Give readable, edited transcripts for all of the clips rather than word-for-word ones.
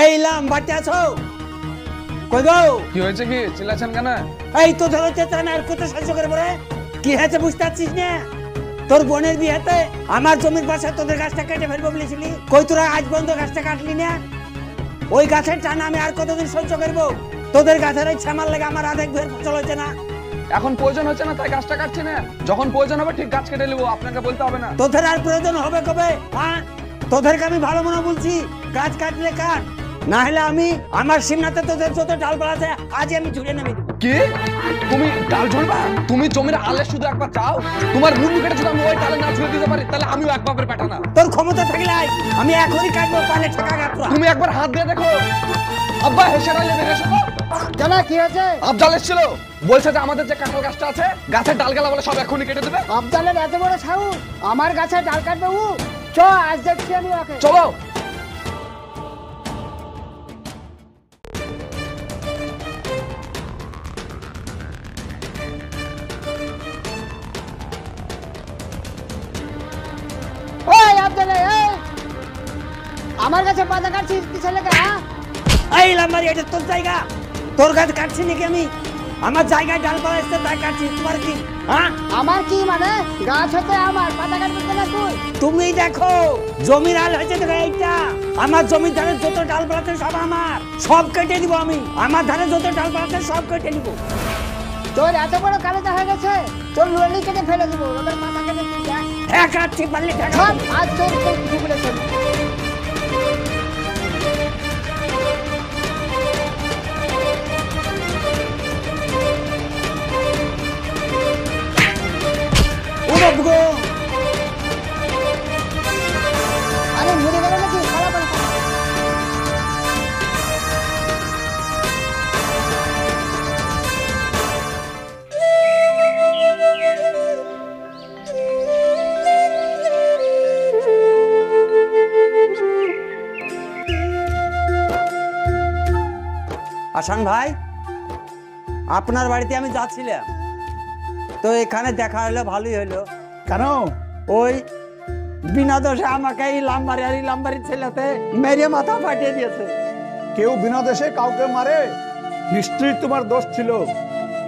এইলাম বাড়িতে আছো? কই গো? কি হয়েছে, কি চিল্লাছেন কেন? এই তো ধরতে চান আর কত সহ্য করে পড়ে কি হয়েছে বুঝতে পারছিস না? তোর বোনের বিয়েতে আমার জমির পাশে তোদের গাছটা কেটে ফেলবো বলেছিলি, কই তোরা আজ পর্যন্ত গাছটা কাটলি না? ওই গাছের টান আমি আর কতদিন সহ্য করবো? তোদের গাছের এই ছামার লেগে আমার আধেক ভের ফসল হচ্ছে না। এখন প্রয়োজন হচ্ছে না তাই গাছটা কাটছি না, যখন প্রয়োজন হবে ঠিক গাছ কেটে নেবো, আপনাকে বলতে হবে না। তোদের আর প্রয়োজন হবে কবে? হ্যাঁ, তোদেরকে আমি ভালো মনে বলছি, গাছ কাটলে কাট, না হলে আমি আমার সিমনাতে তোদের যত ডালপালা আছে আজ আমি ঝুড়ে নেমে দেবো। কি তুমি ডাল ঝুলবা? তুমি জমির আলে শুধু একবার চাও, তোমার মুন্ডু কেটে যদি আমি ওই ডালে না ঝুলে দিতে পারি তাহলে আমিও এক বাপের বেটা না। তোর ক্ষমতা থাকলে আয়, আমি এখনই কাটবো, পালে ঠেকা গাছরা। তুমি একবার হাত দিয়ে দেখো। আব্বা হেসে রাইলে বের এসো তো। জানা কি হয়েছে? আফজাল এসেছিল, বলছে যে আমাদের যে কাঁঠাল গাছটা আছে গাছের ডালগালা বলে সব এখনই কেটে দেবে। আফজালের এত বড় সাহস, আমার গাছে ডাল কাটবে ও? চ আজ দেখছি আমি ওকে। চলো। ওই আফজাল, এই আমার কাছে পাতা কাটছিস কি ছেলে? এই লাম্বারি, এটা তোর জায়গা, তোর গাছ কাটছি নাকি আমি? আমার জায়গায় ডালপালা এসছে তাই কাটছি, তোমার কি? হ্যাঁ, আমার কি মানে? গাছ হতে আমার পাতা কাটবে কেন তুই? তুমি দেখো জমির হাল হয়েছে দেখো এইটা, আমার জমির ধারে যত ডালপালা আছে সব আমার, সব কেটে দিব আমি, আমার ধারে যত ডালপালা আছে সব কেটে দিব। তোর এত বড় কালেজা হয়ে গেছে, তোর ললি কেটে ফেলে দেবো, ওদের পাতা কেটে তুই দেখ। হ্যাঁ কাটছি, পারলে ঠেকা। সব আজ তোর কি বলেছে? আরে মরে গেল নাকি? খারাপ না। আসান ভাই, আপনার বাড়িতে আমি যাচ্ছিলাম, তো এখানে দেখা হলো, ভালোই হলো। কেন? ওই বিনা দোষে আমাকে এই লাম্বারি ছেলেতে মেরে মাথা ফাটিয়ে দিয়েছে। কেউ বিনা দেশে কাউকে মারে? নিশ্চয়ই তোমার দোষ ছিল।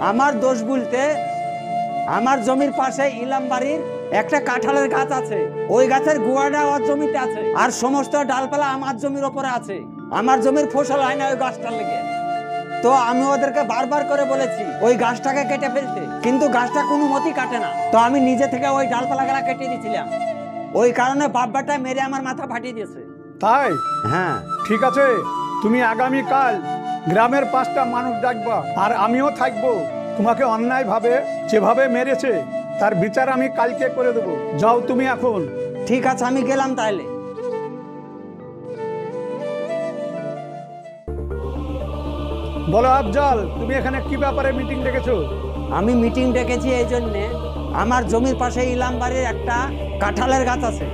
আমার দোষ বলতে, আমার জমির পাশে ইলাম বাড়ির একটা কাঁঠালের গাছ আছে, ওই গাছের গোয়াটা ওর জমিতে আছে, আর সমস্ত ডালপালা আমার জমির ওপরে আছে, আমার জমির ফসল হয় না ওই গাছটার লেগে। তো আমি ওদেরকে বারবার করে বলেছি ওই গাছটাকে কেটে ফেলতে, কিন্তু গাছটা কোনো মতেই কাটে না। তো আমি নিজে থেকে ওই ডালপালাগুলা কেটে দিয়েছিলাম, ওই কারণে বাব্বাটা মেরে আমার মাথা ফাটিয়ে দিয়েছে। তাই? হ্যাঁ, ঠিক আছে, তুমি আগামীকাল গ্রামের 5টা মানুষ ডাকবা, আর আমিও থাকবো। তোমাকে অন্যায়ভাবে যেভাবে মেরেছে তার বিচার আমি কালকে করে দেবো। যাও তুমি এখন। ঠিক আছে, আমি গেলাম তাহলে। বলো আফজাল, তুমি এখানে কি ব্যাপারে মিটিং ডেকেছো? আমি মিটিং ডেকেছি এই জন্যে, আমার জমির পাশে ইলাম বাড়ির একটা কাঁঠালের গাছ আছে,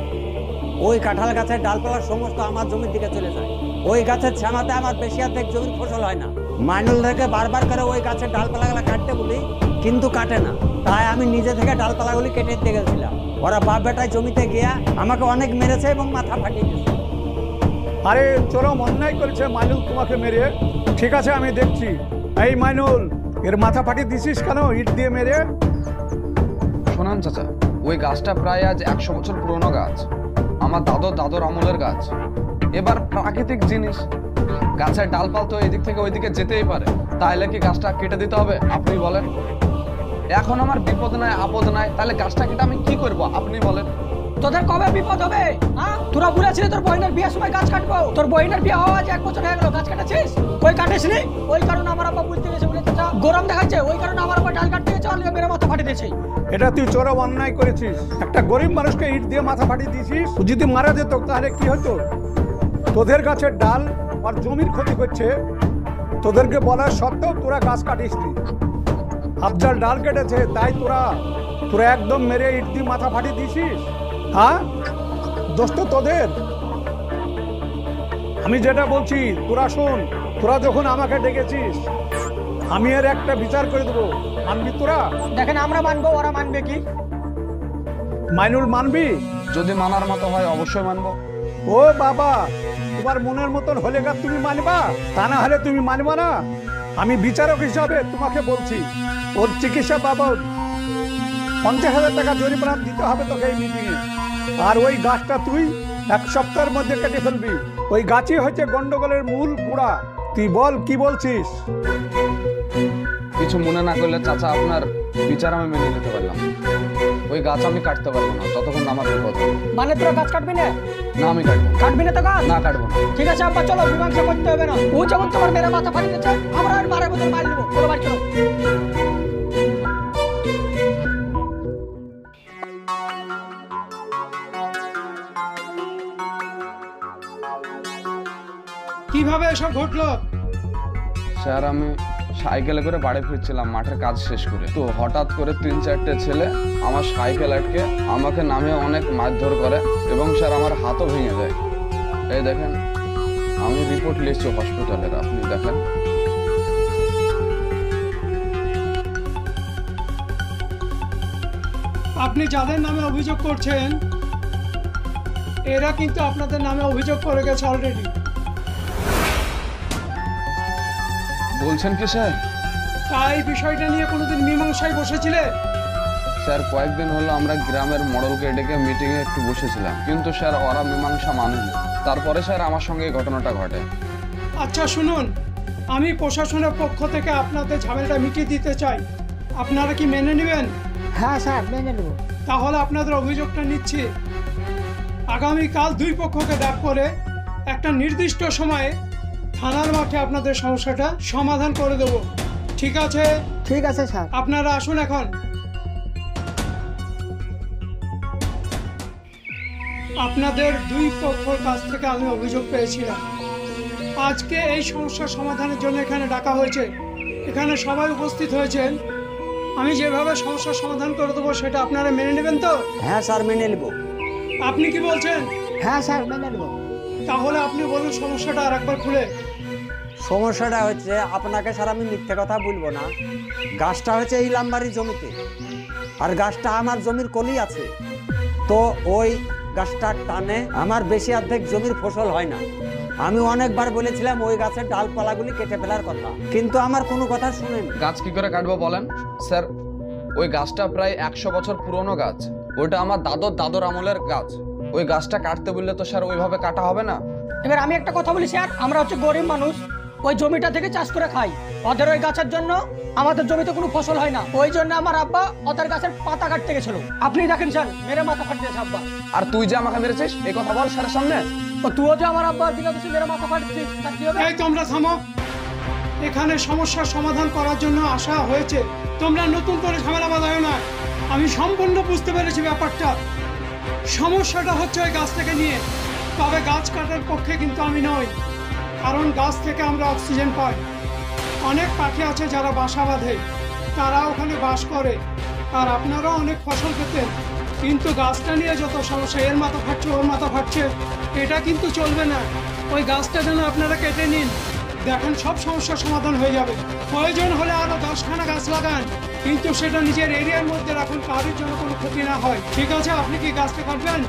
ওই কাঁঠাল গাছের ডালপালা সমস্ত আমার জমির দিকে চলে যায়, ওই গাছের ছামাতে আমার বেশি অর্ধেক জমির ফসল হয় না। মাইনুলদেরকে বারবার করে ওই গাছের ডালপালাগুলো কাটতে বলি, কিন্তু কাটে না, তাই আমি নিজে থেকে ডালপালাগুলি কেটে দিতে গেছিলাম। ওরা বাপ বেটায় জমিতে গিয়া আমাকে অনেক মেরেছে এবং মাথা ফাটিয়ে দিয়েছে। আরে চরম অন্যায় করেছে মাইনুল তোমাকে মেরে। ঠিক আছে, আমি দেখছি। এই মাইনুল, এর মাথা ফাটিয়ে দিছিস কেন ইট দিয়ে মেরে? শোনান চাচা, ওই গাছটা প্রায় আজ 100 বছর পুরনো গাছ, আমার দাদর আমলের গাছ। এবার প্রাকৃতিক জিনিস, গাছের ডালপাল তো এদিক থেকে ওইদিকে যেতেই পারে, তাহলে কি গাছটা কেটে দিতে হবে? আপনি বলেন। এখন আমার বিপদ নাই আপদ নাই, তাহলে গাছটা কেটে আমি কি করব আপনি বলেন। তোদের কবে বিপদ হবে? তোরা বলেছিলি তোর বহিনের বিয়ের সময় গাছ কাটবো, তোর বহিনের বিয়ে হওয়া আজ 1 বছর হয়ে গেল, গাছ কাটেছিস? কই কাটিসনি? ওই কারণে আমার আব্বা বুঝতে গেছে বলে চাচা গরম দেখাচ্ছে, ওই কারণে আমার আব্বা ডাল কাটতে গেছে, আলিয়া মেরে মাথা ফাটিয়ে দিয়েছে। এটা তুই চরম অন্যায় করেছিস। একটা গরিব মানুষকে ইট দিয়ে মাথা ফাটিয়ে দিয়েছিস। ও যদি মারা যেত তাহলে কি হতো? তোদের গাছের ডাল আর জমির ক্ষতি করছে, তোদেরকে বলার সত্ত্বেও তোরা গাছ কাটিস নি। আফজাল ডাল কেটেছে তাই তোরা একদম মেরে ইট দিয়ে মাথা ফাটিয়ে দিয়েছিস। হ্যাঁ, দোষ তো তোদের। আমি যেটা বলছি তোরা শোন। তোরা যখন আমাকে ডেকেছিস, আমি এর একটা বিচার করে দেবো, মানবি তোরা? দেখেন আমরা মানবো, ওরা মানবে কি? মাইনুল মানবি? যদি মানার মতো হয় অবশ্যই মানবো। ও বাবা, তোমার মনের মতন হলে গা তুমি মানবা, তা না হলে তুমি মানবা না। আমি বিচারক হিসাবে তোমাকে বলছি, ওর চিকিৎসা বাবদ 50,000 টাকা জরিমানা দিতে হবে তোকে এই মিটিংয়ে। আর ওই গাছটা তুই 1 সপ্তাহের মধ্যে কেটে ফেলবি। ওই গাছই হচ্ছে গন্ডগোলের মূল গুড়া। তুই বল কি বলছিস? কিছু মনে না করলে চাচা আপনার বিচার আমি মেনে নিতে পারলাম। ওই গাছ আমি কাটতে পারবো না যতক্ষণ না আমার বিপদ হবে। মানে তোরা গাছ কাটবি না? না আমি কাটবো না। কাটবি না তো গাছ? না কাটবো না। ঠিক আছে আব্বা, চলো, মীমাংসা করতে হবে না। ও যেমন তোমার মেরে মাথা ফাটিয়ে দিচ্ছে, আমরা আর মারের বদল মার নেবো। চলো বাড়ি চলো। কিভাবে এসব ঘটলো? স্যার আমি সাইকেলে করে বাড়ি ফিরছিলাম মাঠের কাজ শেষ করে, তো হঠাৎ করে 3-4টে ছেলে আমার সাইকেল আটকে আমাকে নামে অনেক মারধর করে এবং স্যার আমার হাতও ভেঙে দেয়। এই দেখেন আমি রিপোর্ট লিখছি হসপিটালের, আপনি দেখেন। আপনি যাদের নামে অভিযোগ করছেন এরা কিন্তু আপনাদের নামে অভিযোগ করে গেছে অলরেডি। বলছেন কি স্যার? তাই বিষয়টা নিয়ে কোনোদিন মীমাংসায় বসেছিলে? স্যার কয়েকদিন হলো আমরা গ্রামের মডেলকে ডেকে মিটিংয়ে একটু বসেছিলাম, কিন্তু স্যার ওরা মীমাংসা মানেনি। তারপরে স্যার আমার সঙ্গে এই ঘটনাটা ঘটে। আচ্ছা শুনুন, আমি প্রশাসনের পক্ষ থেকে আপনাদের ঝামেলাটা মিটিয়ে দিতে চাই। আপনারা কি মেনে নেবেন? হ্যাঁ স্যার, মেনে নেব। তাহলে আপনাদের অভিযোগটা নিচ্ছি। আগামীকাল 2 পক্ষকে ডাক করে একটা নির্দিষ্ট সময়ে থানার মাঠে আপনাদের সমস্যাটা সমাধান করে দেব। ঠিক আছে? ঠিক আছে স্যার। আপনারা আসুন এখন। আপনাদের 2 পক্ষের কাছ থেকে আমি অভিযোগ পেয়েছিলাম। আজকে এই সমস্যার সমাধানের জন্য এখানে ডাকা হয়েছে। এখানে সবাই উপস্থিত হয়েছেন। আমি যেভাবে সমস্যার সমাধান করে দেবো সেটা আপনারা মেনে নেবেন তো? হ্যাঁ স্যার, মেনে নেব। আপনি কি বলছেন? হ্যাঁ স্যার, মেনে নেব। তাহলে আপনি বলুন সমস্যাটা আর একবার খুলে। সমস্যাটা হচ্ছে, আপনাকে স্যার আমি মিথ্যে কথা বলবো না, গাছটা হচ্ছে ইলামবাড়ির জমিতে, আর গাছটা আমার জমির কলি আছে। তো ওই গাছটার টানে আমার বেশি অর্ধেক জমির ফসল হয় না। আমি অনেকবার বলেছিলাম ওই গাছের ডালপালাগুলি কেটে ফেলার কথা, কিন্তু আমার কোনো কথা শুনেনি। গাছ কি করে কাটবো বলেন স্যার? ওই গাছটা প্রায় 100 বছর পুরনো গাছ, ওইটা আমার দাদর আমলের গাছ। ওই গাছটা কাটতে বললে তো স্যার ওইভাবে কাটা হবে না। এবার আমি একটা কথা বলি স্যার, আমরা হচ্ছে গরিব মানুষ, ওই জমিটা থেকে চাষ করে খাই। ওদের ওই গাছের জন্য আমাদের জমিতে কোনো ফসল হয় না, ওই জন্য আমার আব্বা ওদের গাছের পাতা কাটতে গেছিল। আপনি দেখেন স্যার, মেরে মাথা ফাটিয়েছে আব্বা। আর তুই যে আমাকে মেরেছিস এই কথা বল স্যারের সামনে। ও তুইও যে আমার আব্বা বিনা দোষে মেরে মাথা ফাটিয়েছিস, তার কি হবে? এই তোমরা থামো। এখানে সমস্যার সমাধান করার জন্য আসা হয়েছে, তোমরা নতুন করে ঝামেলা বাঁধাও না। আমি সম্পূর্ণ বুঝতে পেরেছি ব্যাপারটা। সমস্যাটা হচ্ছে ওই গাছ থেকে নিয়ে, তবে গাছ কাটার পক্ষে কিন্তু আমি নই, কারণ গাছ থেকে আমরা অক্সিজেন পাই। অনেক পাখি আছে যারা বাসা বাঁধে, তারা ওখানে বাস করে, আর আপনারাও অনেক ফসল পেতেন। কিন্তু গাছটা নিয়ে যত সমস্যা, এর মাথা ফাটছে ওর মাথা ফাটছে, এটা কিন্তু চলবে না। ওই গাছটা যেন আপনারা কেটে নিন, দেখেন সব সমস্যার সমাধান হয়ে যাবে। প্রয়োজন হলে আরো 10খানা গাছ লাগান, কিন্তু সেটা নিজের এরিয়ার মধ্যে রাখুন, কারোর জন্য কোনো ক্ষতি না হয়। ঠিক আছে? আপনি কি গাছটা কাটবেন?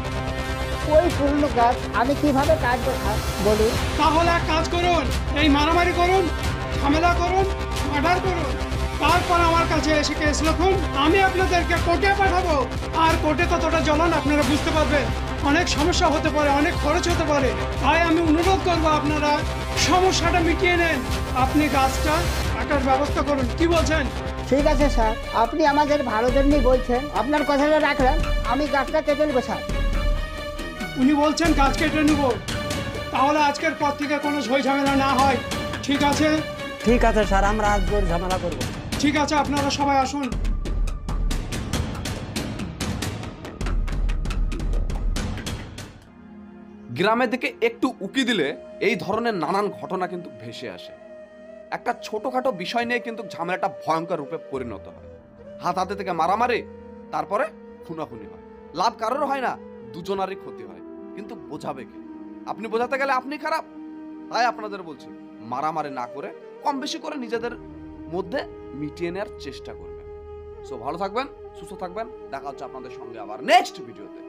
ওই পুরনো গাছ আমি কিভাবে কাটবো স্যার বলুন? তাহলে এক কাজ করুন, এই মারামারি করুন, ঝামেলা করুন, মার্ডার করুন, তারপর আমার কাছে এসে কেস লিখুন। আমি আপনাদেরকে কোর্টে পাঠাবো, আর কোর্টে কতটা জ্বলন আপনারা বুঝতে পারবেন। অনেক সমস্যা হতে পারে, অনেক খরচ হতে পারে, তাই আমি অনুরোধ করবো আপনারা সমস্যাটা মিটিয়ে নেন। আপনি গাছটা কাটার ব্যবস্থা করুন। কি বলছেন? ঠিক আছে স্যার, আপনি আমাদের ভালো জন্যই বলছেন, আপনার কথাটা রাখলাম। আমি গাছটা কেটে নেবো স্যার। উনি বলছেন গাছ কেটে নেব, তাহলে আজকের পর থেকে কোনো ঝই ঝামেলা না হয়। ঠিক আছে? ঠিক আছে স্যার, আমরা আজ ঝামেলা করবো। ঠিক আছে, আপনারা সবাই আসুন। গ্রামের দিকে একটু উকি দিলে এই ধরনের নানান ঘটনা কিন্তু ভেসে আসে। একটা ছোটখাটো বিষয় নিয়ে কিন্তু ঝামেলাটা ভয়ঙ্কর রূপে পরিণত হয়। হাতে থেকে মারামারি, তারপরে খুনাখুনি হয়। লাভ কারোর হয় না, দুজনারই ক্ষতি হয়। কিন্তু বোঝাবে কে? আপনি বোঝাতে গেলে আপনি খারাপ। তাই আপনাদের বলছি, মারামারি না করে কম বেশি করে নিজেদের মধ্যে মিটিয়ে নেওয়ার চেষ্টা করবেন। সো ভালো থাকবেন, সুস্থ থাকবেন। দেখা হচ্ছে আপনাদের সঙ্গে আবার নেক্সট ভিডিওতে।